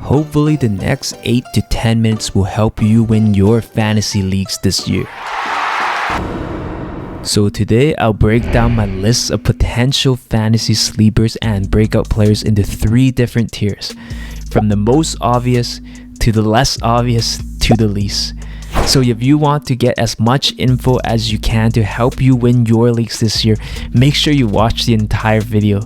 Hopefully the next 8 to 10 minutes will help you win your fantasy leagues this year. So today I'll break down my list of potential fantasy sleepers and breakout players into 3 different tiers, from the most obvious to the less obvious to the least. So if you want to get as much info as you can to help you win your leagues this year, make sure you watch the entire video.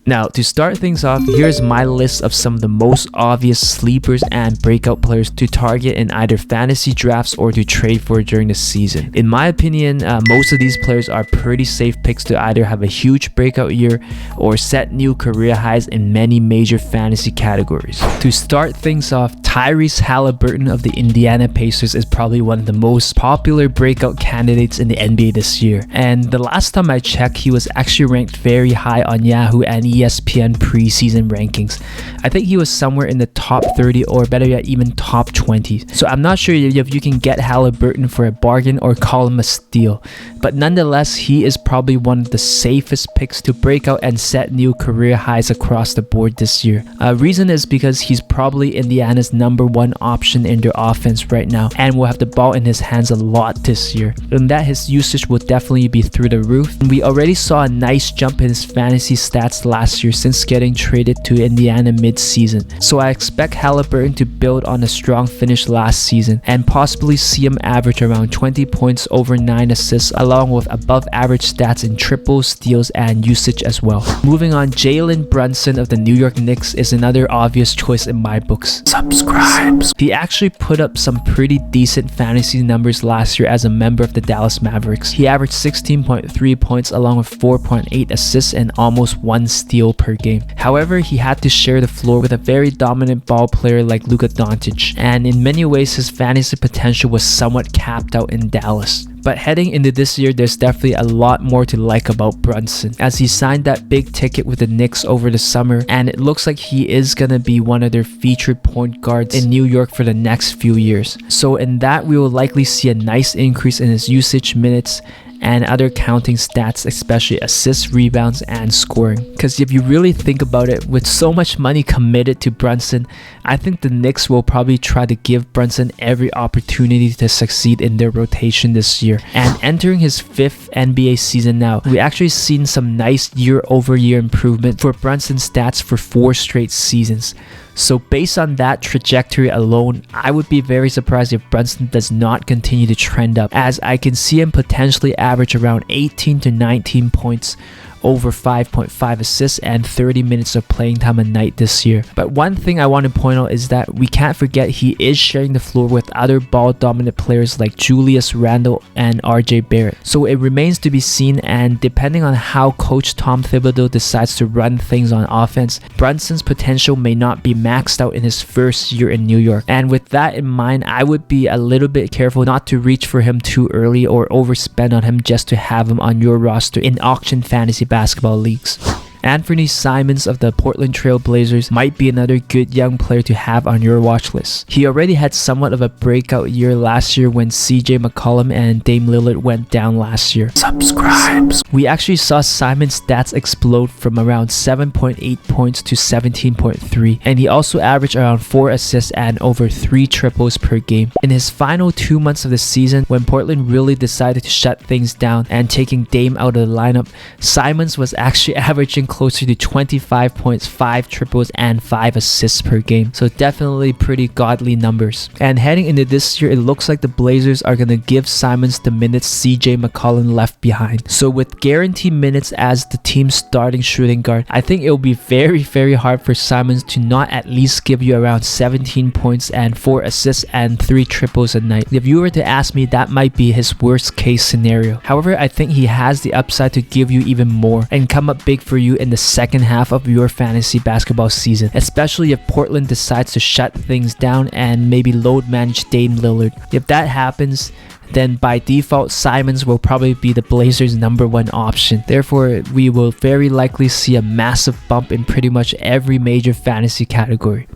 Now, to start things off, here's my list of some of the most obvious sleepers and breakout players to target in either fantasy drafts or to trade for during the season. In my opinion, most of these players are pretty safe picks to either have a huge breakout year or set new career highs in many major fantasy categories. To start things off, Tyrese Haliburton of the Indiana Pacers is probably one of the most popular breakout candidates in the NBA this year. And the last time I checked, he was actually ranked very high on Yahoo and ESPN preseason rankings. I think he was somewhere in the top 30 or better yet even top 20. So I'm not sure if you can get Haliburton for a bargain or call him a steal. But nonetheless, he is probably one of the safest picks to break out and set new career highs across the board this year. Reason is because he's probably Indiana's #1 option in their offense right now and will have the ball in his hands a lot this year. And that his usage will definitely be through the roof. And we already saw a nice jump in his fantasy stats last year since getting traded to Indiana mid-season. So I expect Haliburton to build on a strong finish last season and possibly see him average around 20 points over 9 assists along with above average stats in triples, steals, and usage as well. Moving on, Jalen Brunson of the New York Knicks is another obvious choice in my books. Subscribe. He actually put up some pretty decent fantasy numbers last year as a member of the Dallas Mavericks. He averaged 16.3 points along with 4.8 assists and almost 1 steal per game. However, he had to share the floor with a very dominant ball player like Luka Doncic, and in many ways his fantasy potential was somewhat capped out in Dallas. But heading into this year, there's definitely a lot more to like about Brunson, as he signed that big ticket with the Knicks over the summer, and it looks like he is gonna be one of their featured point guards in New York for the next few years. So in that, we will likely see a nice increase in his usage, minutes, and other counting stats, especially assists, rebounds, and scoring. Because if you really think about it, with so much money committed to Brunson, I think the Knicks will probably try to give Brunson every opportunity to succeed in their rotation this year. And entering his 5th NBA season now, we actually seen some nice year-over-year improvement for Brunson's stats for 4 straight seasons. So based on that trajectory alone, I would be very surprised if Brunson does not continue to trend up, as I can see him potentially average around 18 to 19 points, over 5.5 assists, and 30 minutes of playing time a night this year. But one thing I want to point out is that we can't forget he is sharing the floor with other ball-dominant players like Julius Randle and RJ Barrett. So it remains to be seen, and depending on how Coach Tom Thibodeau decides to run things on offense, Brunson's potential may not be maxed out in his first year in New York. And with that in mind, I would be a little bit careful not to reach for him too early or overspend on him just to have him on your roster in auction fantasy basketball leagues. Anfernee Simons of the Portland Trailblazers might be another good young player to have on your watch list. He already had somewhat of a breakout year last year when CJ McCollum and Dame Lillard went down last year. Subscribe. We actually saw Simons' stats explode from around 7.8 points to 17.3, and he also averaged around 4 assists and over 3 triples per game. In his final 2 months of the season, when Portland really decided to shut things down and taking Dame out of the lineup, Simons was actually averaging closer to 25 points, 5 triples, and 5 assists per game. So definitely pretty godly numbers. And heading into this year, it looks like the Blazers are going to give Simons the minutes CJ McCollum left behind. So with guaranteed minutes as the team's starting shooting guard, I think it will be very, very hard for Simons to not at least give you around 17 points and 4 assists and 3 triples a night. If you were to ask me, that might be his worst case scenario. However, I think he has the upside to give you even more and come up big for you in the second half of your fantasy basketball season, especially if Portland decides to shut things down and maybe load manage Dame Lillard. If that happens, then by default Simons will probably be the Blazers' #1 option. Therefore, we will very likely see a massive bump in pretty much every major fantasy category.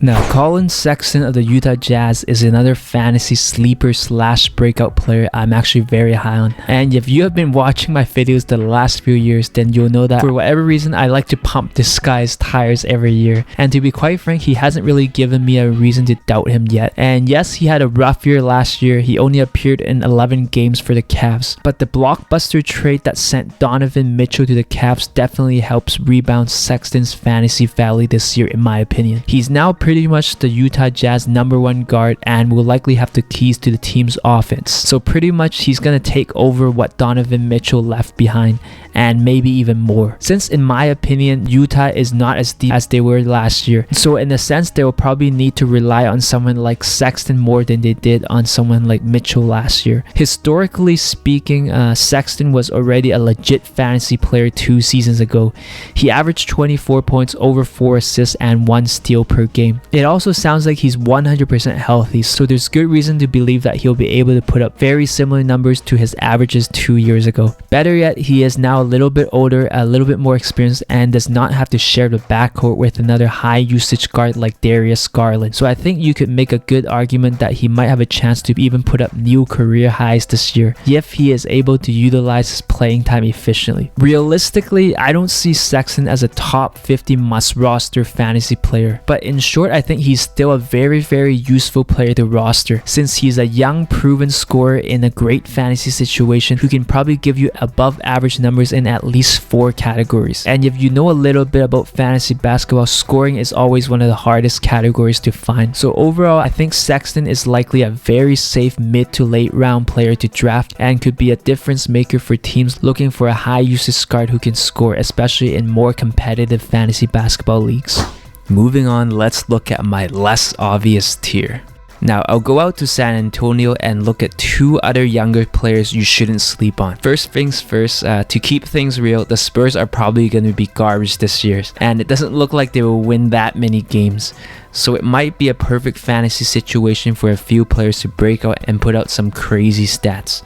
Now, Collin Sexton of the Utah Jazz is another fantasy sleeper slash breakout player I'm actually very high on. And if you have been watching my videos the last few years, then you'll know that for whatever reason, I like to pump this guy's tires every year. And to be quite frank, he hasn't really given me a reason to doubt him yet. And yes, he had a rough year last year. He only appeared in 11 games for the Cavs. But the blockbuster trade that sent Donovan Mitchell to the Cavs definitely helps rebound Sexton's fantasy value this year, in my opinion. He's now pretty much the Utah Jazz #1 guard and will likely have the keys to the team's offense. So pretty much he's gonna take over what Donovan Mitchell left behind, and maybe even more. Since in my opinion, Utah is not as deep as they were last year. So in a sense, they will probably need to rely on someone like Sexton more than they did on someone like Mitchell last year. Historically speaking, Sexton was already a legit fantasy player 2 seasons ago. He averaged 24 points, over 4 assists, and 1 steal per game. It also sounds like he's 100% healthy, so there's good reason to believe that he'll be able to put up very similar numbers to his averages 2 years ago. Better yet, he is now a little bit older, a little bit more experienced, and does not have to share the backcourt with another high usage guard like Darius Garland. So I think you could make a good argument that he might have a chance to even put up new career highs this year if he is able to utilize his playing time efficiently. Realistically, I don't see Sexton as a top 50 must roster fantasy player, but in short, I think he's still a very useful player to roster since he's a young proven scorer in a great fantasy situation who can probably give you above average numbers in at least 4 categories. And if you know a little bit about fantasy basketball, scoring is always one of the hardest categories to find. So overall, I think Sexton is likely a very safe mid to late round player to draft and could be a difference maker for teams looking for a high usage guard who can score, especially in more competitive fantasy basketball leagues. Moving on, let's look at my less obvious tier. Now, I'll go out to San Antonio and look at 2 other younger players you shouldn't sleep on. First things first, to keep things real, the Spurs are probably going to be garbage this year, and it doesn't look like they will win that many games. So it might be a perfect fantasy situation for a few players to break out and put out some crazy stats.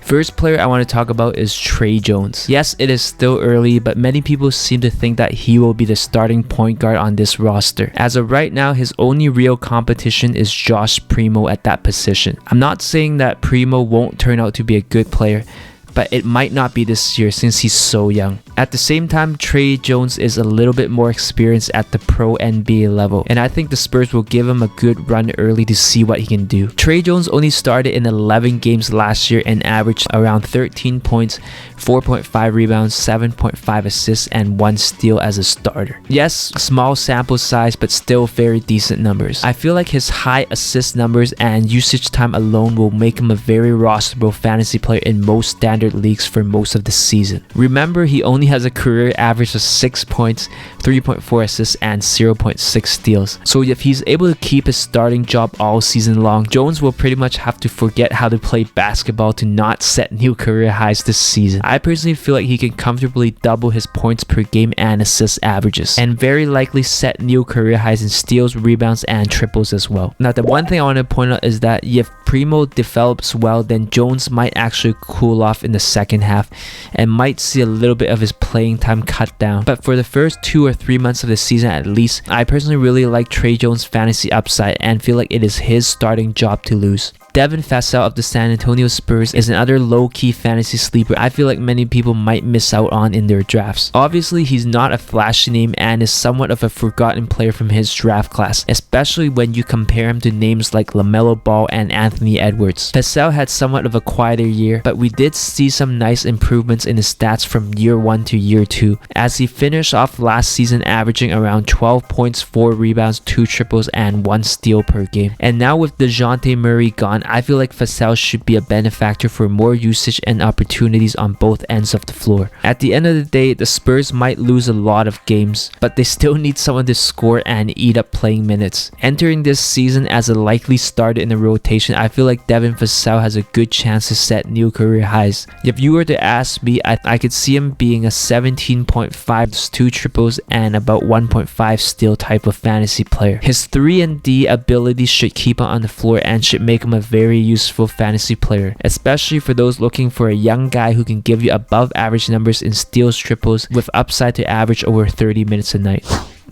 First player I want to talk about is Trey Jones. Yes, it is still early, but many people seem to think that he will be the starting point guard on this roster. As of right now, his only real competition is Josh Primo at that position. I'm not saying that Primo won't turn out to be a good player, but it might not be this year since he's so young. At the same time, Trey Jones is a little bit more experienced at the pro NBA level, and I think the Spurs will give him a good run early to see what he can do. Trey Jones only started in 11 games last year and averaged around 13 points, 4.5 rebounds, 7.5 assists, and 1 steal as a starter. Yes, small sample size, but still very decent numbers. I feel like his high assist numbers and usage time alone will make him a very rosterable fantasy player in most standard leagues for most of the season. Remember, he only has a career average of 6 points, 3.4 assists, and 0.6 steals. So if he's able to keep his starting job all season long, Jones will pretty much have to forget how to play basketball to not set new career highs this season. I personally feel like he can comfortably double his points per game and assist averages, and very likely set new career highs in steals, rebounds, and triples as well. Now, the one thing I want to point out is that if Primo develops well, then Jones might actually cool off in the second half and might see a little bit of his playing time cut down. But for the first 2 or 3 months of the season at least, I personally really like Trey Jones' fantasy upside and feel like it is his starting job to lose. Devin Vassell of the San Antonio Spurs is another low-key fantasy sleeper I feel like many people might miss out on in their drafts. Obviously, he's not a flashy name and is somewhat of a forgotten player from his draft class, especially when you compare him to names like LaMelo Ball and Anthony Edwards. Vassell had somewhat of a quieter year, but we did see some nice improvements in his stats from year 1 to year 2, as he finished off last season averaging around 12 points, 4 rebounds, 2 triples, and 1 steal per game. And now with DeJounte Murray gone, I feel like Vassell should be a benefactor for more usage and opportunities on both ends of the floor. At the end of the day, the Spurs might lose a lot of games, but they still need someone to score and eat up playing minutes. Entering this season as a likely starter in the rotation, I feel like Devin Vassell has a good chance to set new career highs. If you were to ask me, I could see him being a 17.5, 2 triples, and about 1.5 steal type of fantasy player. His 3-and-D ability should keep him on the floor and should make him a very useful fantasy player, especially for those looking for a young guy who can give you above average numbers in steals, triples, with upside to average over 30 minutes a night.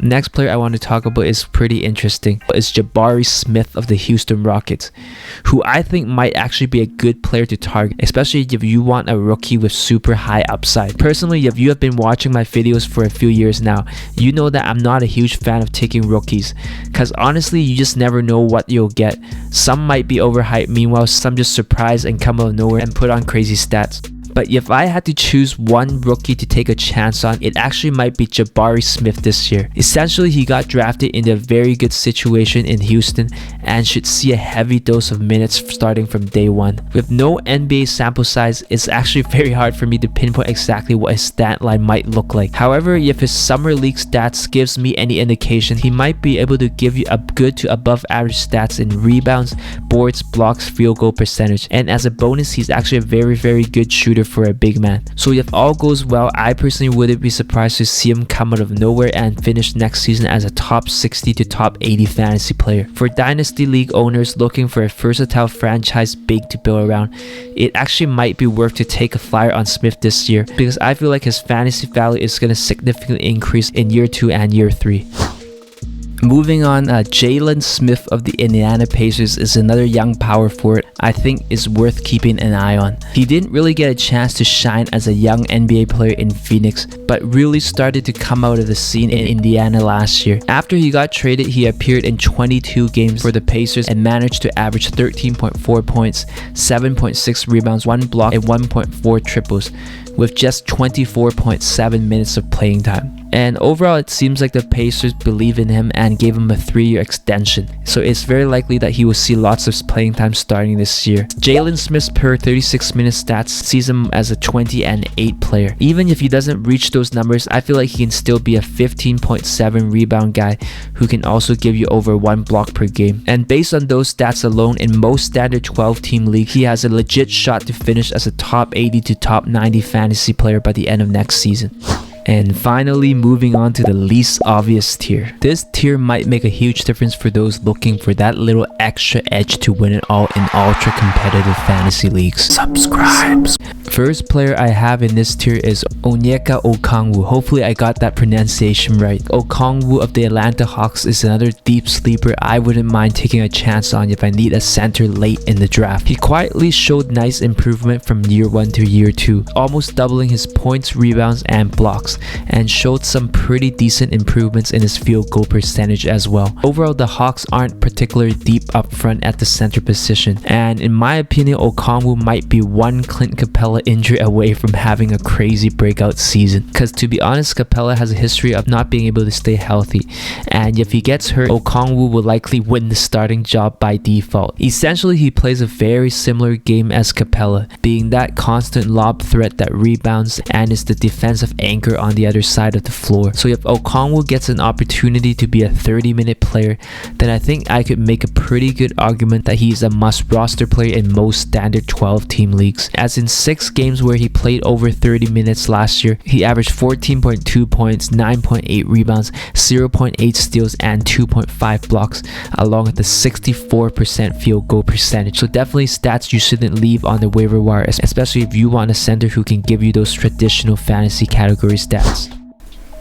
Next player I want to talk about is pretty interesting. It's Jabari Smith of the Houston Rockets, who I think might actually be a good player to target, especially if you want a rookie with super high upside. Personally, if you have been watching my videos for a few years now, you know that I'm not a huge fan of taking rookies, because honestly, you just never know what you'll get. Some might be overhyped, meanwhile some just surprise and come out of nowhere and put on crazy stats. But if I had to choose one rookie to take a chance on, it actually might be Jabari Smith this year. Essentially, he got drafted into a very good situation in Houston and should see a heavy dose of minutes starting from day one. With no NBA sample size, it's actually very hard for me to pinpoint exactly what his stat line might look like. However, if his summer league stats gives me any indication, he might be able to give you a good to above average stats in rebounds, boards, blocks, field goal percentage. And as a bonus, he's actually a very good shooter for a big man. So if all goes well, I personally wouldn't be surprised to see him come out of nowhere and finish next season as a top 60 to top 80 fantasy player. For Dynasty League owners looking for a versatile franchise big to build around, it actually might be worth to take a flyer on Smith this year, because I feel like his fantasy value is going to significantly increase in year 2 and year 3. Moving on, Jalen Smith of the Indiana Pacers is another young power forward I think is worth keeping an eye on. He didn't really get a chance to shine as a young NBA player in Phoenix, but really started to come out of the scene in Indiana last year. After he got traded, he appeared in 22 games for the Pacers and managed to average 13.4 points, 7.6 rebounds, 1 block, and 1.4 triples, with just 24.7 minutes of playing time. And overall, it seems like the Pacers believe in him and gave him a 3-year extension, so it's very likely that he will see lots of playing time starting this year. Jalen Smith's per 36-minute stats sees him as a 20 and 8 player. Even if he doesn't reach those numbers, I feel like he can still be a 15.7 rebound guy who can also give you over 1 block per game. And based on those stats alone, in most standard 12-team leagues, he has a legit shot to finish as a top 80 to top 90 fantasy player by the end of next season. And finally, moving on to the least obvious tier. This tier might make a huge difference for those looking for that little extra edge to win it all in ultra competitive fantasy leagues. Subscribe! First player I have in this tier is Onyeka Ogwumike. Hopefully I got that pronunciation right. Ogwumike of the Atlanta Hawks is another deep sleeper I wouldn't mind taking a chance on if I need a center late in the draft. He quietly showed nice improvement from year 1 to year 2, almost doubling his points, rebounds, and blocks, and showed some pretty decent improvements in his field goal percentage as well. Overall, the Hawks aren't particularly deep up front at the center position, and in my opinion, Ogwumike might be one Clint Capella injury away from having a crazy breakout season, because to be honest, Capella has a history of not being able to stay healthy, and if he gets hurt, Ogwumike will likely win the starting job by default. Essentially, he plays a very similar game as Capella, being that constant lob threat that rebounds and is the defensive anchor on the other side of the floor. So if Ogwumike gets an opportunity to be a 30-minute player, then I think I could make a pretty good argument that he's a must roster player in most standard 12-team leagues, as in 6 games where he played over 30 minutes last year, he averaged 14.2 points, 9.8 rebounds, 0.8 steals, and 2.5 blocks, along with a 64% field goal percentage. So definitely stats you shouldn't leave on the waiver wire, especially if you want a center who can give you those traditional fantasy category stats.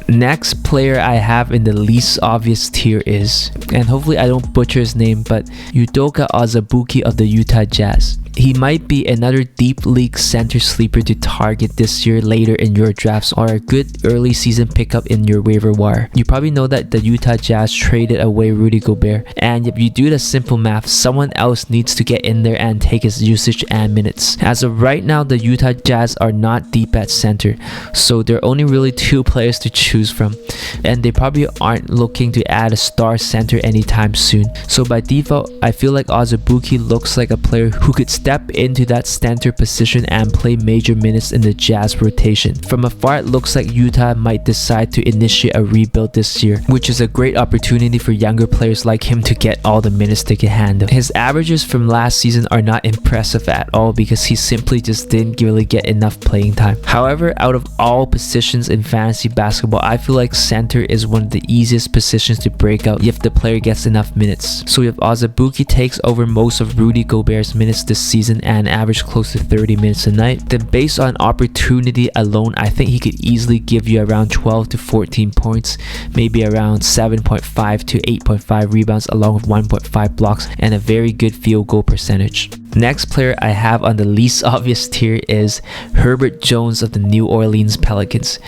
Next player I have in the least obvious tier is, and hopefully I don't butcher his name, but Udoka Azubuike of the Utah Jazz. He might be another deep league center sleeper to target this year later in your drafts, or a good early season pickup in your waiver wire. You probably know that the Utah Jazz traded away Rudy Gobert, and if you do the simple math, someone else needs to get in there and take his usage and minutes. As of right now, the Utah Jazz are not deep at center, so there are only really 2 players to choose from, and they probably aren't looking to add a star center anytime soon. So by default, I feel like Azubuike looks like a player who could step into that center position and play major minutes in the Jazz rotation. From afar, it looks like Utah might decide to initiate a rebuild this year, which is a great opportunity for younger players like him to get all the minutes they can handle. His averages from last season are not impressive at all because he simply just didn't really get enough playing time. However, out of all positions in fantasy basketball, I feel like center is one of the easiest positions to break out if the player gets enough minutes. So if Azubuike takes over most of Rudy Gobert's minutes this season and average close to 30 minutes a night, then based on opportunity alone, I think he could easily give you around 12 to 14 points, maybe around 7.5 to 8.5 rebounds along with 1.5 blocks and a very good field goal percentage. Next player I have on the least obvious tier is Herbert Jones of the New Orleans Pelicans.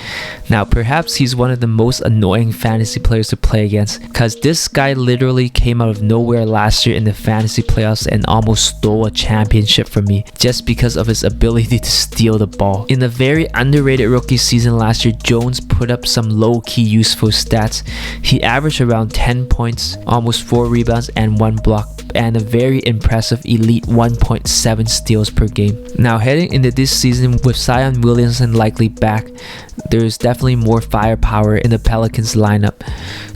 Now perhaps he's one of the most annoying fantasy players to play against, because this guy literally came out of nowhere last year in the fantasy playoffs and almost stole a championship from me just because of his ability to steal the ball. In a very underrated rookie season last year, Jones put up some low-key useful stats. He averaged around 10 points, almost 4 rebounds and 1 block, and a very impressive elite 1.7 steals per game. Now heading into this season with Zion Williamson likely back, there's definitely more firepower in the Pelicans lineup,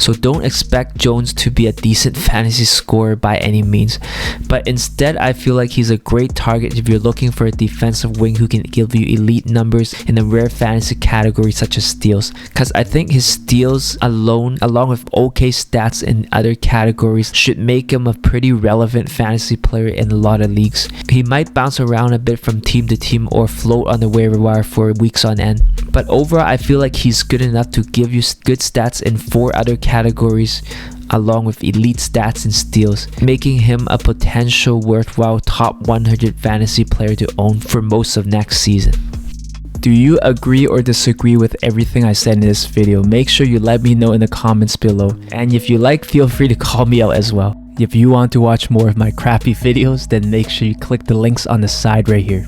so don't expect Jones to be a decent fantasy scorer by any means, but instead I feel like he's a great target if you're looking for a defensive wing who can give you elite numbers in a rare fantasy category such as steals, because I think his steals alone, along with okay stats in other categories, should make him a pretty relevant fantasy player in a lot of leagues. He might bounce around a bit from team to team or float on the waiver wire for weeks on end, but overall I feel like he's good enough to give you good stats in 4 other categories along with elite stats and steals, making him a potential worthwhile top 100 fantasy player to own for most of next season. Do you agree or disagree with everything I said in this video? Make sure you let me know in the comments below, and if you like, feel free to call me out as well. If you want to watch more of my crappy videos, then make sure you click the links on the side right here.